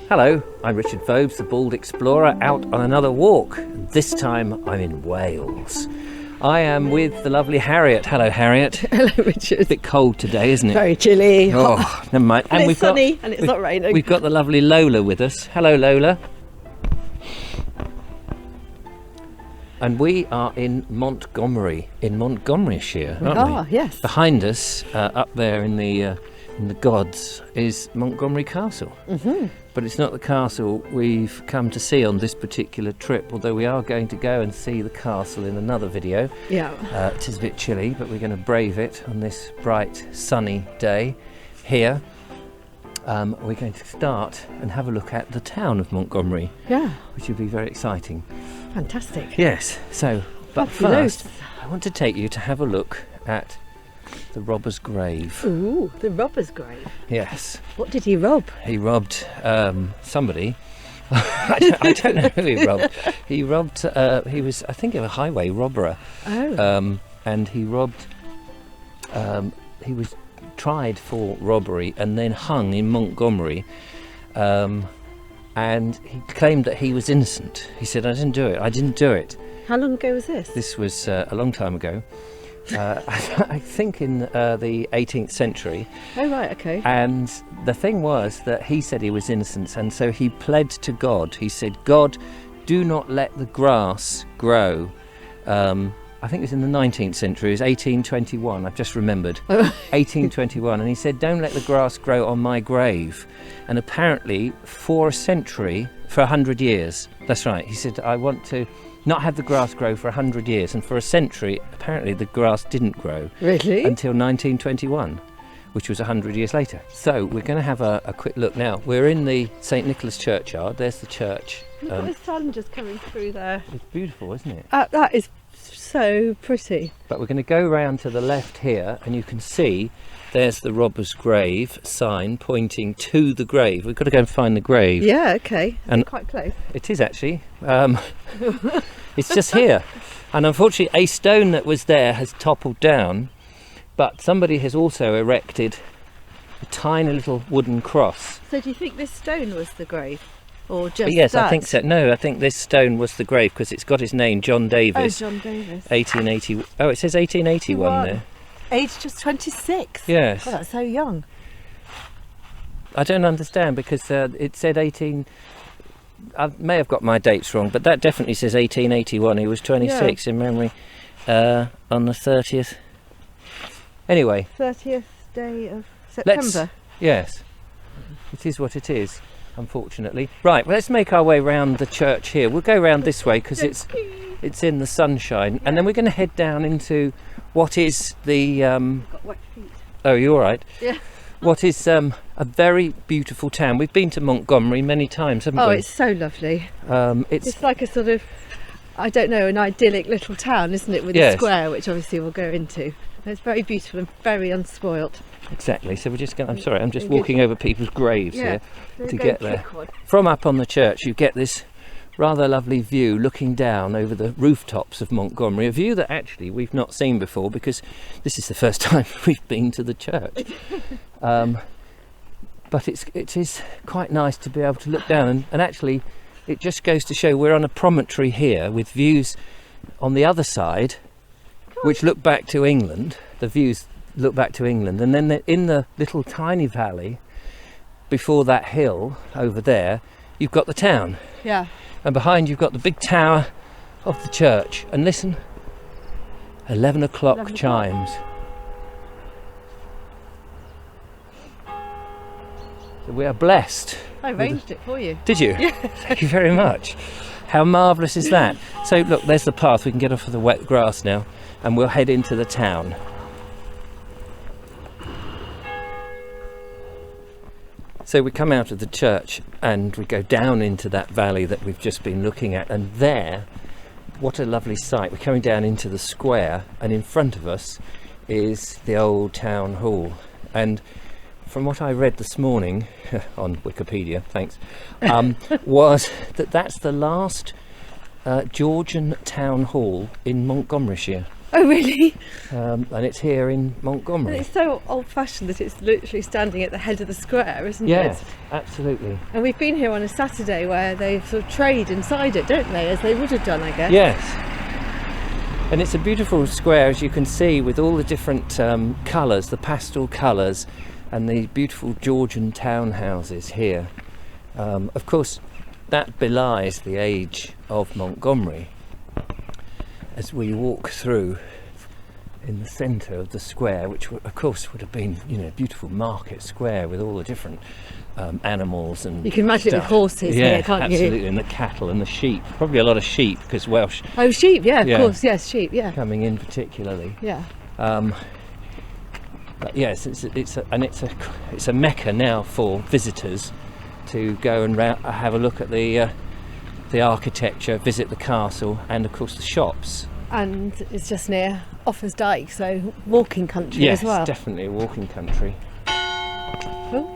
Hello, I'm Richard Vobes, the Bald Explorer, out on another walk. This time I'm in Wales. I am with the lovely Harriet. Hello, Harriet. Hello, Richard. It's a bit cold today, isn't it? Very chilly. Oh, never mind. And it's sunny and it's not raining. We've got the lovely Lola with us. Hello, Lola. And we are in Montgomery, in Montgomeryshire, aren't we? Yes. Behind us, up there in the gods, is Montgomery Castle. Mm-hmm. But it's not the castle we've come to see on this particular trip, although we are going to go and see the castle in another video. Yeah. It is a bit chilly, but we're going to brave it on this bright, sunny day here. We're going to start and have a look at the town of Montgomery. Yeah. Which will be very exciting. Fantastic. Yes. So, but Fabulous. first, I want to take you to have a look at the robber's grave. Ooh, the robber's grave. Yes. What did he rob? He robbed somebody. I don't know who he robbed. He robbed. He was, I think, a highway robber. Oh. And he robbed. He was tried for robbery and then hung in Montgomery. And he claimed that he was innocent. He said, "I didn't do it. I didn't do it." How long ago was this? This was a long time ago. I think in the 18th century. Oh, right, okay. And the thing was that he said he was innocent, and so he pled to God. He said, "God, do not let the grass grow." I think it was in the 19th century. It was 1821. I've just remembered. 1821. And he said, "Don't let the grass grow on my grave." And apparently, for a century, for 100 years. That's right. He said, "I want to not have the grass grow for 100 years." And for a century, apparently the grass didn't grow. Really? Until 1921, which was 100 years later. So we're going to have a quick look now. We're in the St Nicholas churchyard. There's the church. You've got the sun just coming through there. It's beautiful, isn't it? That is so pretty. But we're going to go round to the left here, and you can see there's the robber's grave sign pointing to the grave. We've got to go and find the grave. Yeah, okay. And quite close. It is actually. It's just here. And unfortunately, a stone that was there has toppled down, but somebody has also erected a tiny little wooden cross. So do you think this stone was the grave? Or just Yes, that? I think so. No, I think this stone was the grave because it's got his name, John Davis. Oh, John Davis. 1880. Oh, it says 1881 there. Age just 26. Yes. Oh, that's so young. I don't understand because it said 18. I may have got my dates wrong, but that definitely says 1881. He was 26 in memory on the 30th. Anyway. 30th day of September. Yes. It is what it is, unfortunately. Right, well, let's make our way round the church here. We'll go round this way because it's in the sunshine, and then we're going to head down into what is the Got wet feet. Oh, you all right? Yeah. What is a very beautiful town. We've been to Montgomery many times, haven't we? Oh, it's so lovely. It's like a sort of, I don't know, an idyllic little town, isn't it? With a square, which obviously we'll go into. It's very beautiful and very unspoilt. Exactly. So we're just going. I'm just walking over people's graves here to get there. From up on the church, you get this rather lovely view looking down over the rooftops of Montgomery, a view that actually we've not seen before because this is the first time we've been to the church. But it is quite nice to be able to look down, and actually it just goes to show we're on a promontory here with views on the other side which look back to England. The views look back to England, and then in the little tiny valley before that hill over there you've got the town. Yeah. And behind you've got the big tower of the church. And listen, 11 o'clock chimes. So we are blessed. I arranged it for you. Did you? Yeah. Thank you very much. How marvellous is that? So look, there's the path. We can get off of the wet grass now and we'll head into the town. So we come out of the church and we go down into that valley that we've just been looking at, and there, what a lovely sight. We're coming down into the square, and in front of us is the old town hall. And from what I read this morning on Wikipedia, thanks, was that that's the last Georgian town hall in Montgomeryshire. Oh really? And it's here in Montgomery. And it's so old-fashioned that it's literally standing at the head of the square, isn't it? Yes, absolutely. And we've been here on a Saturday where they sort of trade inside it, don't they? As they would have done, I guess. Yes. And it's a beautiful square, as you can see, with all the different colours, the pastel colours, and the beautiful Georgian townhouses here. Of course, that belies the age of Montgomery. As we walk through in the centre of the square, which of course would have been, you know, a beautiful market square with all the different animals and you can imagine stuff. it with horses here, can't absolutely. you? And the cattle and the sheep, probably a lot of sheep, because Welsh. Oh, sheep, yeah, of course, yes, sheep, yeah. Coming in particularly. Yeah. But yes, it's a mecca now for visitors to go and have a look at the architecture, visit the castle, and of course the shops. And it's just near Offers Dyke, so walking country Yes, as well. Yes, definitely a walking country. Oh.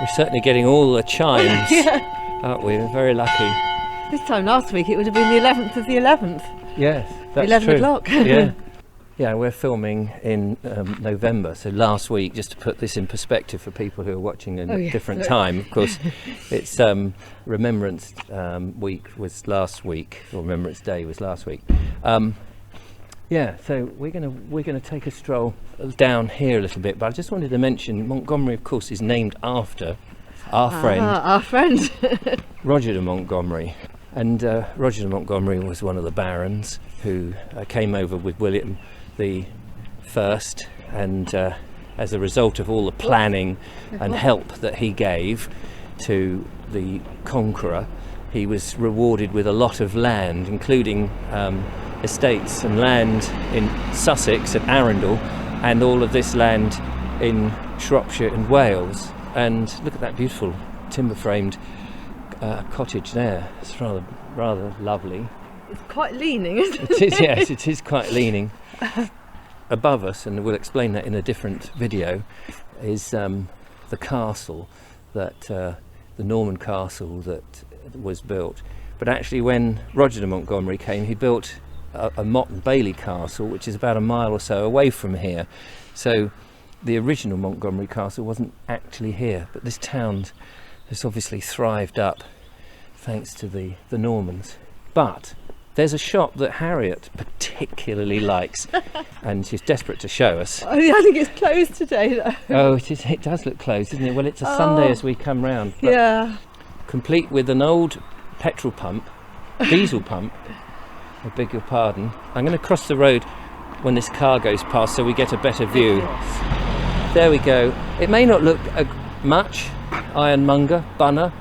We're certainly getting all the chimes, aren't we? We're very lucky. This time last week it would have been the 11th of the 11th. Yes, that's 11 true. o'clock. Yeah. Yeah, we're filming in November, so last week, just to put this in perspective for people who are watching at a different time, of course, it's Remembrance Week was last week, or Remembrance Day was last week. Yeah, so we're gonna take a stroll down here a little bit, but I just wanted to mention Montgomery, of course, is named after our friend Roger de Montgomery. And Roger de Montgomery was one of the barons who came over with William the First, and as a result of all the planning and help that he gave to the conqueror, he was rewarded with a lot of land, including estates and land in Sussex at Arundel, and all of this land in Shropshire and Wales. And look at that beautiful timber-framed cottage there. It's rather lovely. It's quite leaning, isn't it? It is, yes, it is quite leaning. Above us, and we'll explain that in a different video, is the castle, that the Norman castle that was built. But actually, when Roger de Montgomery came, he built a Motte and Bailey castle, which is about a mile or so away from here. So the original Montgomery Castle wasn't actually here, but this town has obviously thrived up thanks to the Normans. But there's a shop that Harriet particularly likes, and she's desperate to show us. I think it's closed today, though. Oh, it does look closed, doesn't it? Well, it's a Sunday as we come round. Yeah. Complete with an old petrol pump, diesel pump, I beg your pardon. I'm going to cross the road when this car goes past so we get a better view. There we go. It may not look much, ironmonger, Banners,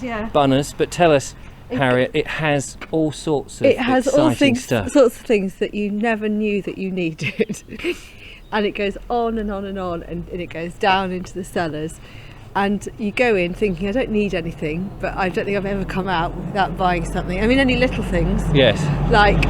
yeah. Bunners, but tell us, Harriet, it has all sorts of exciting stuff. Sorts of things that you never knew that you needed. And it goes on and on and on, and it goes down into the cellars. And you go in thinking, I don't need anything, but I don't think I've ever come out without buying something. I mean, only little things. Yes. Like,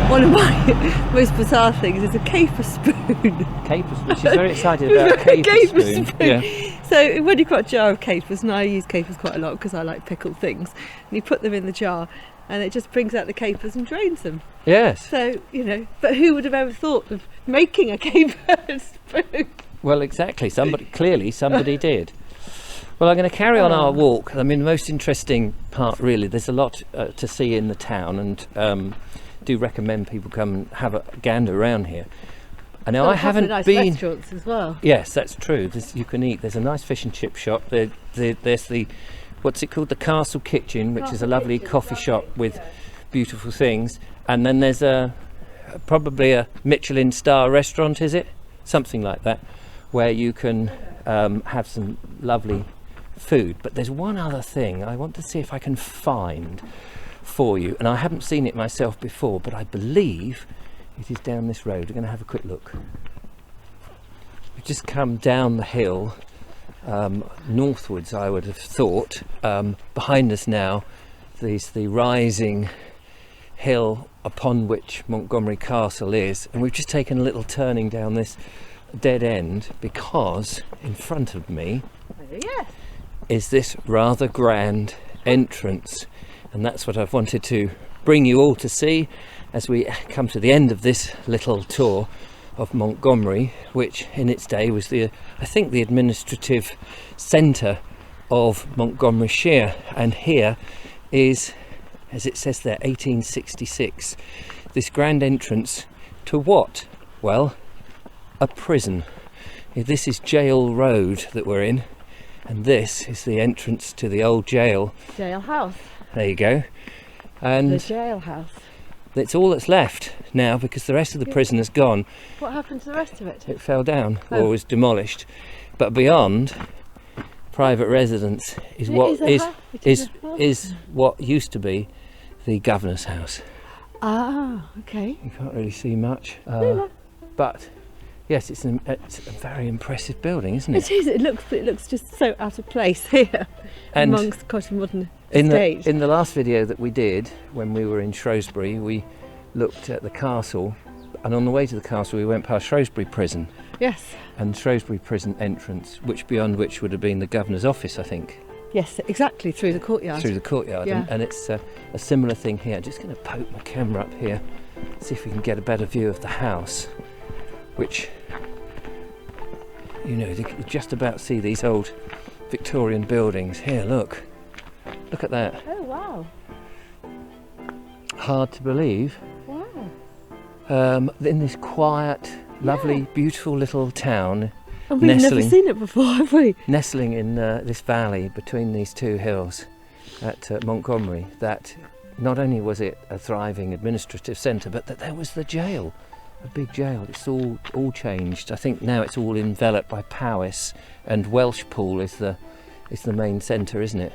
one of my most bizarre things is a caper spoon. Capers, she's very excited about a caper spoon. Yeah. So when you've got a jar of capers, and I use capers quite a lot because I like pickled things, and you put them in the jar and it just brings out the capers and drains them. Yes. So, but who would have ever thought of making a caper spoon? Well, exactly. Somebody did. Well, I'm going to carry on our walk. I mean, the most interesting part, really, there's a lot to see in the town, and do recommend people come and have a gander around here. And now I haven't been. Restaurants as well. Yes, that's true. You can eat. There's a nice fish and chip shop. There's the what's it called? The Castle Kitchen, which is a lovely coffee shop with beautiful things. And then there's probably a Michelin star restaurant, is it? Something like that, where you can have some lovely food. But there's one other thing I want to see if I can find for you, and I haven't seen it myself before, but I believe it is down this road. We're going to have a quick look. We've just come down the hill northwards, I would have thought. Behind us now there's the rising hill upon which Montgomery Castle is, and we've just taken a little turning down this dead end because in front of me Oh, yes. is this rather grand entrance, and that's what I've wanted to bring you all to see as we come to the end of this little tour of Montgomery, which in its day was I think the administrative centre of Montgomeryshire. And here is, as it says there, 1866, this grand entrance to what? Well, a prison. This is Gaol Road that we're in, and this is the entrance to the old jail. Jail house. There you go. And The jail house. it's all that's left now because the rest of the prison has gone. What happened to the rest of it? It fell down Oh. or was demolished. But beyond, private residence is what is what used to be the governor's house. Ah, okay. You can't really see much, but yes, it's a very impressive building, isn't it? It is. It looks just so out of place here And amongst quite a modern in estate. the last video that we did when we were in Shrewsbury, we looked at the castle, and on the way to the castle we went past Shrewsbury Prison Yes. and Shrewsbury Prison entrance, beyond which would have been the governor's office, I think. Yes, exactly, through the courtyard. Through the courtyard. Yeah. And it's a similar thing here. I'm just going to poke my camera up here, see if we can get a better view of the house, which, you know, you can just about see these old Victorian buildings. Here, look at that. Oh, wow. Hard to believe. Wow. In this quiet, lovely, beautiful little town, And we've never Nestling. seen it before, have we? nestling in this valley between these two hills at Montgomery, that not only was it a thriving administrative centre, but that there was the jail, a big jail. It's all changed. I think now it's all enveloped by Powys, and Welshpool is the main centre, isn't it?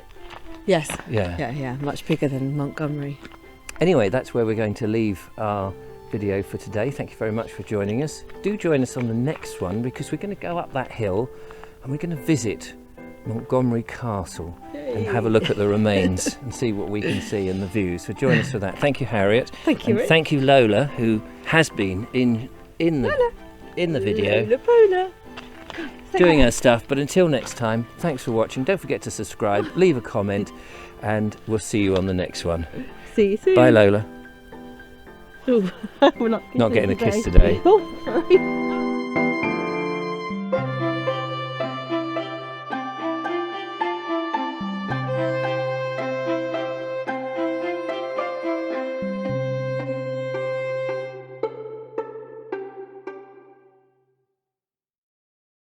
Yes. Yeah. Yeah, much bigger than Montgomery. Anyway, that's where we're going to leave our video for today. Thank you very much for joining us. Do join us on the next one, because we're going to go up that hill and we're going to visit Montgomery Castle and have a look at the remains and see what we can see and the views. So join us for that. Thank you, Harriet. Thank you, And Rick. thank you, Lola, who has been in the video Lola Pola. doing her stuff. But until next time, thanks for watching. Don't forget to subscribe, leave a comment, and we'll see you on the next one. See you soon. Bye, Lola. Ooh, we're not Not getting a kiss today. Oh, sorry.